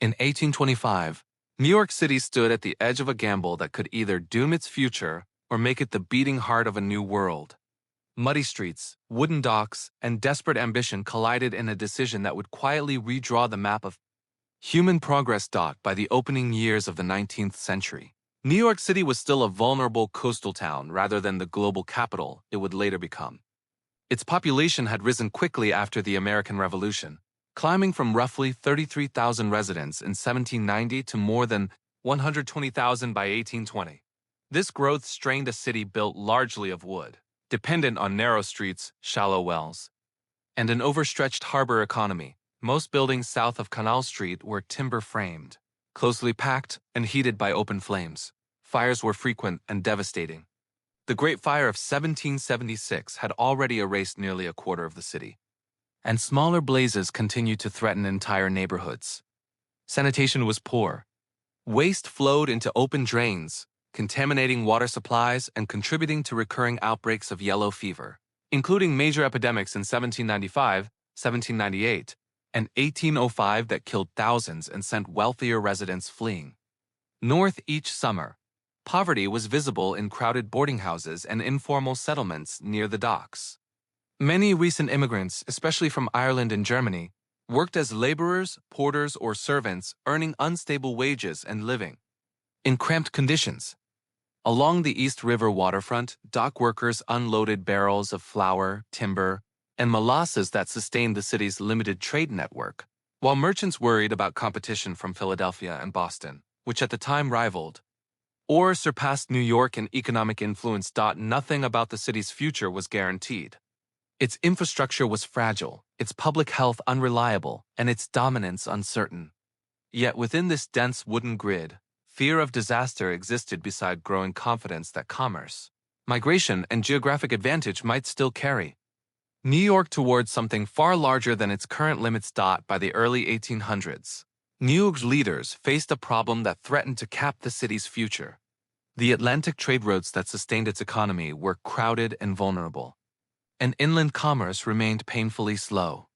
In 1825, New York City stood at the edge of a gamble that could either doom its future or make it the beating heart of a new world. Muddy streets, wooden docks, and desperate ambition collided in a decision that would quietly redraw the map of human progress. By the opening years of the 19th century, New York City was still a vulnerable coastal town rather than the global capital it would later become. Its population had risen quickly after the American Revolution, climbing from roughly 33,000 residents in 1790 to more than 120,000 by 1820. This growth strained a city built largely of wood, dependent on narrow streets, shallow wells, and an overstretched harbor economy. Most buildings south of Canal Street were timber-framed, closely packed and heated by open flames. Fires were frequent and devastating. The Great Fire of 1776 had already erased nearly a quarter of the city, and smaller blazes continued to threaten entire neighborhoods. Sanitation was poor. Waste flowed into open drains, contaminating water supplies and contributing to recurring outbreaks of yellow fever, including major epidemics in 1795, 1798, and 1805 that killed thousands and sent wealthier residents fleeing north each summer. Poverty was visible in crowded boarding houses and informal settlements near the docks. Many recent immigrants, especially from Ireland and Germany, worked as laborers, porters, or servants, earning unstable wages and living in cramped conditions. Along the East River waterfront, dock workers unloaded barrels of flour, timber, and molasses that sustained the city's limited trade network, while merchants worried about competition from Philadelphia and Boston, which at the time rivaled or surpassed New York in economic influence. Nothing about the city's future was guaranteed. Its infrastructure was fragile, its public health unreliable, and its dominance uncertain. Yet within this dense wooden grid, fear of disaster existed beside growing confidence that commerce, migration, and geographic advantage might still carry New York towards something far larger than its current limits. By the early 1800s, New York's leaders faced a problem that threatened to cap the city's future. The Atlantic trade routes that sustained its economy were crowded and vulnerable, and inland commerce remained painfully slow.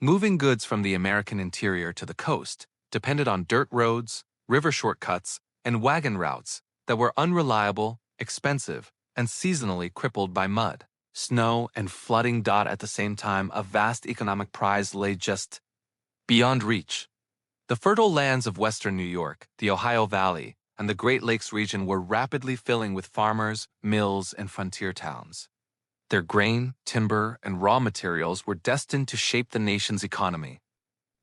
Moving goods from the American interior to the coast depended on dirt roads, river shortcuts, and wagon routes that were unreliable, expensive, and seasonally crippled by mud, snow, and flooding. At the same time, a vast economic prize lay just beyond reach. The fertile lands of western New York, the Ohio Valley, and the Great Lakes region were rapidly filling with farmers, mills, and frontier towns. Their grain, timber, and raw materials were destined to shape the nation's economy.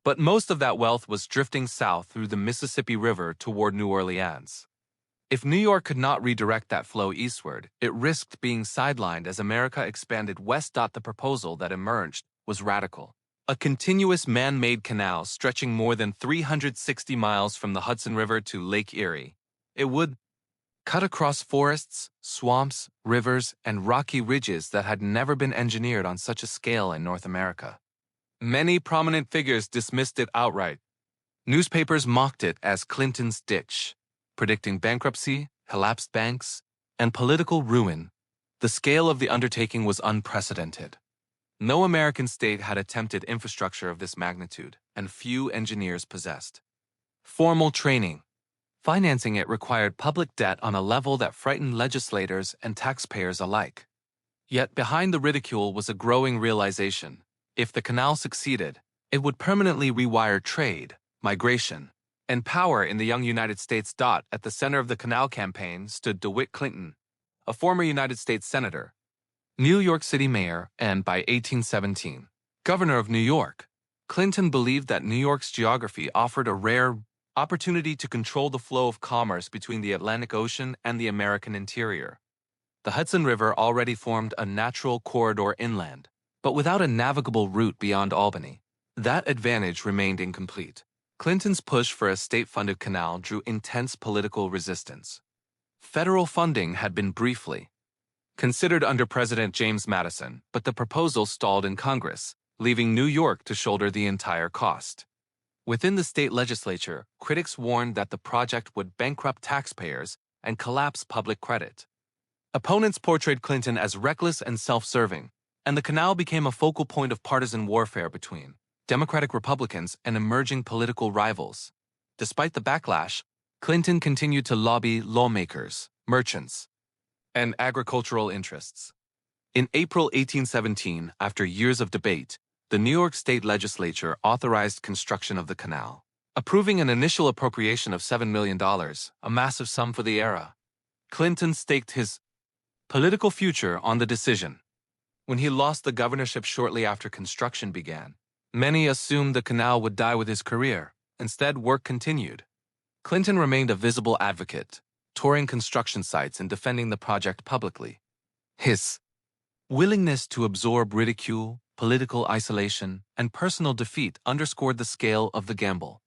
But most of that wealth was drifting south through the Mississippi River toward New Orleans. If New York could not redirect that flow eastward, it risked being sidelined as America expanded west. The proposal that emerged was radical. A continuous man-made canal stretching more than 360 miles from the Hudson River to Lake Erie. It would cut across forests, swamps, rivers, and rocky ridges that had never been engineered on such a scale in North America. Many prominent figures dismissed it outright. Newspapers mocked it as Clinton's ditch, predicting bankruptcy, collapsed banks, and political ruin. The scale of the undertaking was unprecedented. No American state had attempted infrastructure of this magnitude, and few engineers possessed formal training. Financing it required public debt on a level that frightened legislators and taxpayers alike. Yet behind the ridicule was a growing realization. If the canal succeeded, it would permanently rewire trade, migration, and power in the young United States. At the center of the canal campaign stood DeWitt Clinton, a former United States Senator, New York City mayor, and by 1817, governor of New York. Clinton believed that New York's geography offered a rare opportunity to control the flow of commerce between the Atlantic Ocean and the American interior. The Hudson River already formed a natural corridor inland, but without a navigable route beyond Albany, that advantage remained incomplete. Clinton's push for a state-funded canal drew intense political resistance. Federal funding had been briefly considered under President James Madison, but the proposal stalled in Congress, leaving New York to shoulder the entire cost. Within the state legislature, critics warned that the project would bankrupt taxpayers and collapse public credit. Opponents portrayed Clinton as reckless and self-serving, and the canal became a focal point of partisan warfare between Democratic Republicans and emerging political rivals. Despite the backlash, Clinton continued to lobby lawmakers, merchants, and agricultural interests. In April 1817, after years of debate, the New York State Legislature authorized construction of the canal, approving an initial appropriation of $7 million, a massive sum for the era. Clinton staked his political future on the decision. When he lost the governorship shortly after construction began, many assumed the canal would die with his career. Instead, work continued. Clinton remained a visible advocate, touring construction sites and defending the project publicly. His willingness to absorb ridicule, political isolation, and personal defeat underscored the scale of the gamble.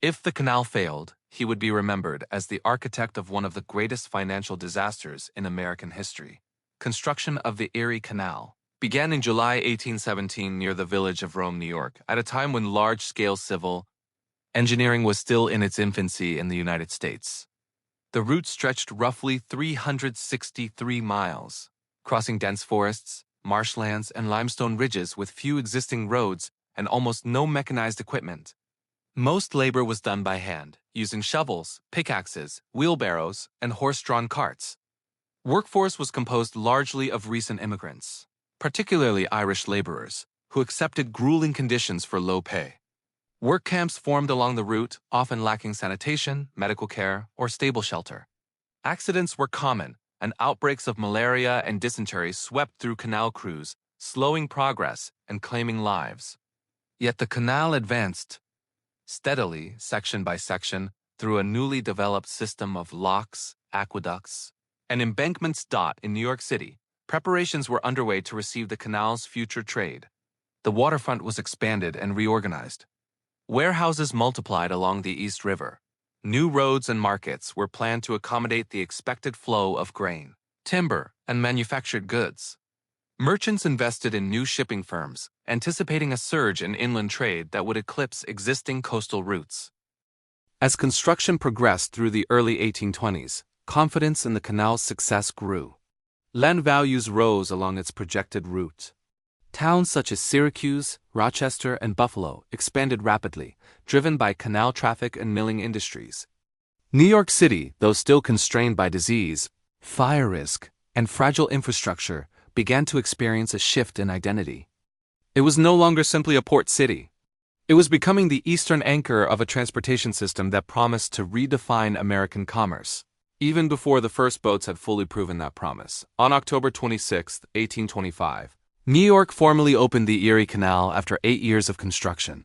If the canal failed, he would be remembered as the architect of one of the greatest financial disasters in American history. Construction of the Erie Canal began in July 1817 near the village of Rome, New York, at a time when large-scale civil engineering was still in its infancy in the United States. The route stretched roughly 363 miles, crossing dense forests, marshlands, and limestone ridges with few existing roads and almost no mechanized equipment. Most labor was done by hand, using shovels, pickaxes, wheelbarrows, and horse-drawn carts. Workforce was composed largely of recent immigrants, particularly Irish laborers, who accepted grueling conditions for low pay. Work camps formed along the route, often lacking sanitation, medical care, or stable shelter. Accidents were common, and outbreaks of malaria and dysentery swept through canal crews, slowing progress and claiming lives. Yet the canal advanced steadily, section by section, through a newly developed system of locks, aqueducts, and embankments. In New York City, preparations were underway to receive the canal's future trade. The waterfront was expanded and reorganized. Warehouses multiplied along the East River. New roads and markets were planned to accommodate the expected flow of grain, timber, and manufactured goods. Merchants invested in new shipping firms, anticipating a surge in inland trade that would eclipse existing coastal routes. As construction progressed through the early 1820s, confidence in the canal's success grew. Land values rose along its projected route. Towns such as Syracuse, Rochester, and Buffalo expanded rapidly, driven by canal traffic and milling industries. New York City, though still constrained by disease, fire risk, and fragile infrastructure, began to experience a shift in identity. It was no longer simply a port city. It was becoming the eastern anchor of a transportation system that promised to redefine American commerce. Even before the first boats had fully proven that promise, on October 26, 1825, New York formally opened the Erie Canal after 8 years of construction.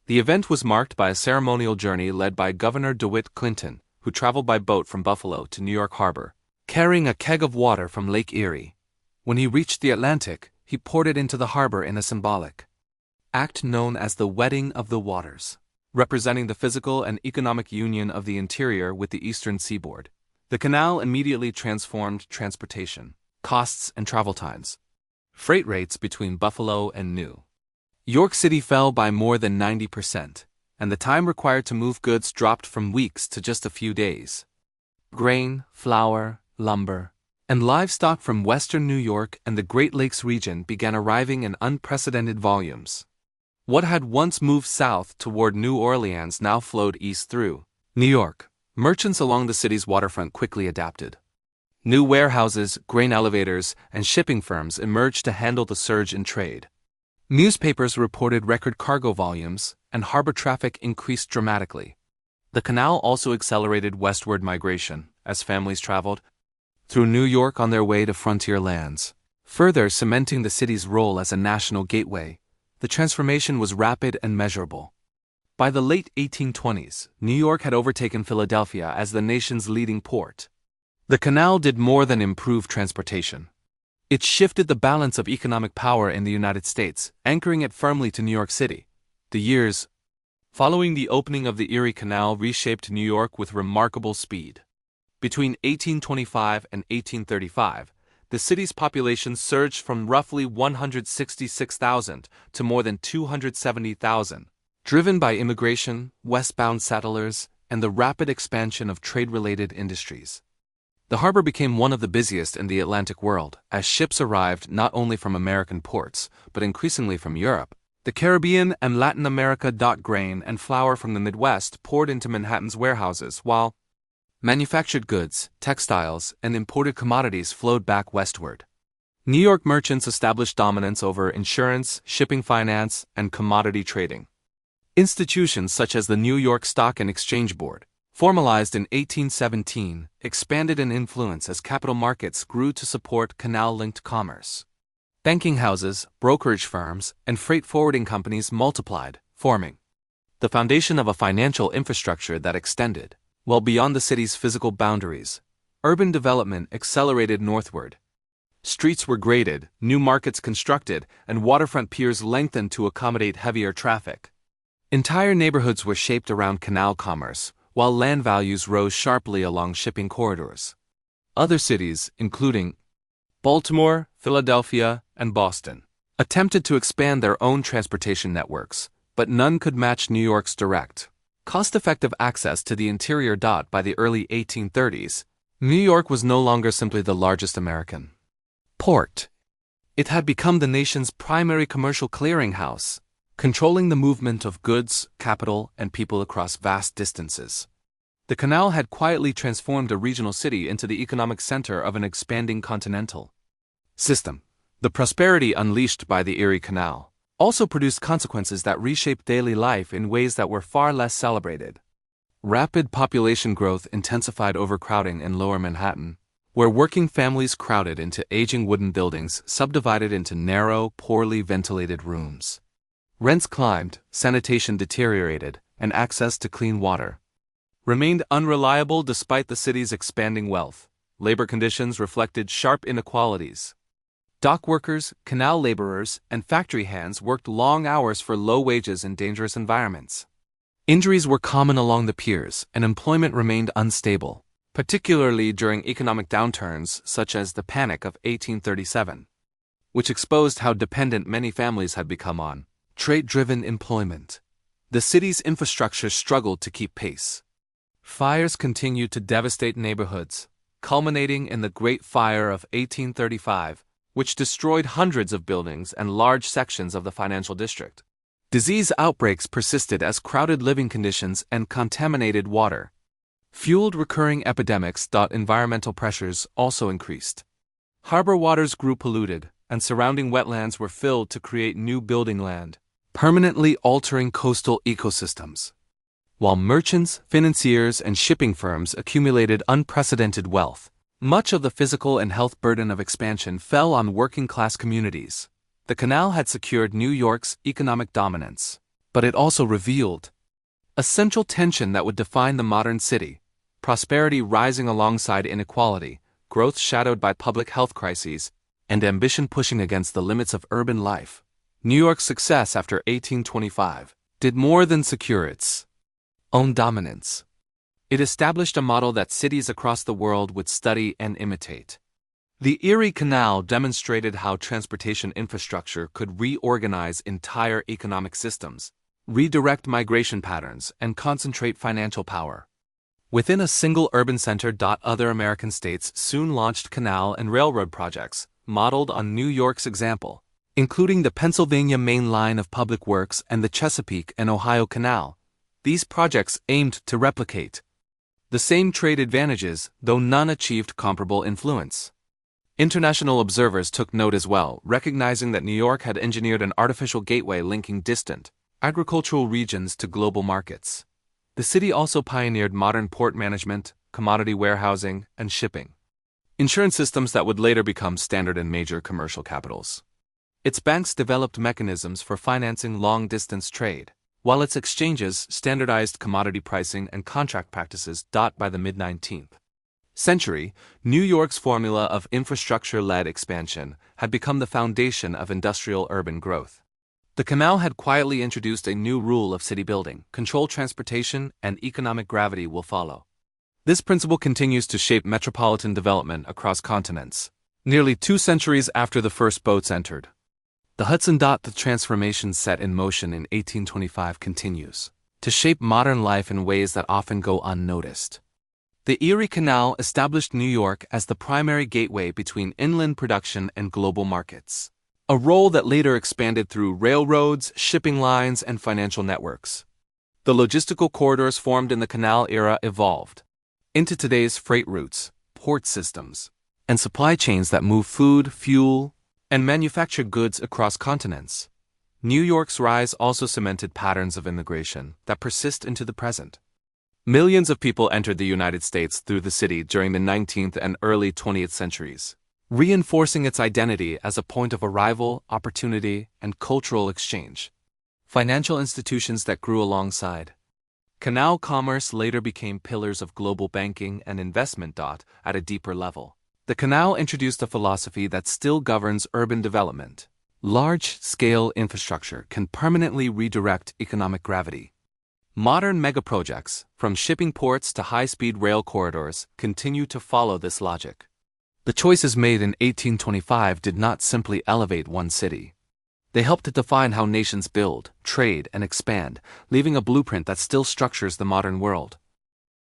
The event was marked by a ceremonial journey led by Governor DeWitt Clinton, who traveled by boat from Buffalo to New York Harbor, carrying a keg of water from Lake Erie. When he reached the Atlantic, he poured it into the harbor in a symbolic act known as the Wedding of the Waters, representing the physical and economic union of the interior with the eastern seaboard. The canal immediately transformed transportation, costs, and travel times. Freight rates between Buffalo and New York City fell by more than 90%, and the time required to move goods dropped from weeks to just a few days. Grain, flour, lumber, and livestock from western New York and the Great Lakes region began arriving in unprecedented volumes. What had once moved south toward New Orleans now flowed east through New York. Merchants along the city's waterfront quickly adapted. New warehouses, grain elevators, and shipping firms emerged to handle the surge in trade. Newspapers reported record cargo volumes, and harbor traffic increased dramatically. The canal also accelerated westward migration, as families traveled through New York on their way to frontier lands. Further cementing the city's role as a national gateway, the transformation was rapid and measurable. By the late 1820s, New York had overtaken Philadelphia as the nation's leading port. The canal did more than improve transportation. It shifted the balance of economic power in the United States, anchoring it firmly to New York City. The years following the opening of the Erie Canal reshaped New York with remarkable speed. Between 1825 and 1835, the city's population surged from roughly 166,000 to more than 270,000, driven by immigration, westbound settlers, and the rapid expansion of trade-related industries. The harbor became one of the busiest in the Atlantic world, as ships arrived not only from American ports, but increasingly from Europe. The Caribbean and Latin America. Grain and flour from the Midwest poured into Manhattan's warehouses, while manufactured goods, textiles, and imported commodities flowed back westward. New York merchants established dominance over insurance, shipping finance, and commodity trading. Institutions such as the New York Stock and Exchange Board, formalized in 1817, expanded in influence as capital markets grew to support canal-linked commerce. Banking houses, brokerage firms, and freight forwarding companies multiplied, forming the foundation of a financial infrastructure that extended well beyond the city's physical boundaries. Urban development accelerated northward. Streets were graded, new markets constructed, and waterfront piers lengthened to accommodate heavier traffic. Entire neighborhoods were shaped around canal commerce, while land values rose sharply along shipping corridors. Other cities, including Baltimore, Philadelphia, and Boston, attempted to expand their own transportation networks, but none could match New York's direct, cost-effective access to the interior. By the early 1830s, New York was no longer simply the largest American port. It had become the nation's primary commercial clearinghouse, controlling the movement of goods, capital, and people across vast distances. The canal had quietly transformed a regional city into the economic center of an expanding continental system. The prosperity unleashed by the Erie Canal also produced consequences that reshaped daily life in ways that were far less celebrated. Rapid population growth intensified overcrowding in Lower Manhattan, where working families crowded into aging wooden buildings subdivided into narrow, poorly ventilated rooms. Rents climbed, sanitation deteriorated, and access to clean water remained unreliable despite the city's expanding wealth. Labor conditions reflected sharp inequalities. Dock workers, canal laborers, and factory hands worked long hours for low wages in dangerous environments. Injuries were common along the piers, and employment remained unstable, particularly during economic downturns such as the Panic of 1837, which exposed how dependent many families had become on trade-driven employment. The city's infrastructure struggled to keep pace. Fires continued to devastate neighborhoods, culminating in the Great Fire of 1835, which destroyed hundreds of buildings and large sections of the financial district. Disease outbreaks persisted as crowded living conditions and contaminated water fueled recurring epidemics. Environmental pressures also increased. Harbor waters grew polluted, and surrounding wetlands were filled to create new building land, permanently altering coastal ecosystems. While merchants, financiers, and shipping firms accumulated unprecedented wealth, much of the physical and health burden of expansion fell on working-class communities. The canal had secured New York's economic dominance, but it also revealed a central tension that would define the modern city: prosperity rising alongside inequality, growth shadowed by public health crises, and ambition pushing against the limits of urban life. New York's success after 1825 did more than secure its own dominance. It established a model that cities across the world would study and imitate. The Erie Canal demonstrated how transportation infrastructure could reorganize entire economic systems, redirect migration patterns, and concentrate financial power within a single urban center. Other American states soon launched canal and railroad projects, modeled on New York's example, including the Pennsylvania Main Line of Public Works and the Chesapeake and Ohio Canal. These projects aimed to replicate the same trade advantages, though none achieved comparable influence. International observers took note as well, recognizing that New York had engineered an artificial gateway linking distant agricultural regions to global markets. The city also pioneered modern port management, commodity warehousing, and shipping insurance systems that would later become standard in major commercial capitals. Its banks developed mechanisms for financing long-distance trade, while its exchanges standardized commodity pricing and contract practices. By the mid-19th century, New York's formula of infrastructure-led expansion had become the foundation of industrial urban growth. The canal had quietly introduced a new rule of city building: controlled transportation and economic gravity will follow. This principle continues to shape metropolitan development across continents, nearly 2 centuries after the first boats entered the Hudson. The transformation set in motion in 1825 continues to shape modern life in ways that often go unnoticed. The Erie Canal established New York as the primary gateway between inland production and global markets. a role that later expanded through railroads, shipping lines, and financial networks. The logistical corridors formed in the canal era evolved into today's freight routes, port systems, and supply chains that move food, fuel, and manufactured goods across continents. New York's rise also cemented patterns of immigration that persist into the present. Millions of people entered the United States through the city during the 19th and early 20th centuries, reinforcing its identity as a point of arrival, opportunity, and cultural exchange. Financial institutions that grew alongside canal commerce later became pillars of global banking and investment. At a deeper level, the canal introduced a philosophy that still governs urban development. Large-scale infrastructure can permanently redirect economic gravity. Modern megaprojects, from shipping ports to high-speed rail corridors, continue to follow this logic. The choices made in 1825 did not simply elevate one city. They helped to define how nations build, trade, and expand, leaving a blueprint that still structures the modern world.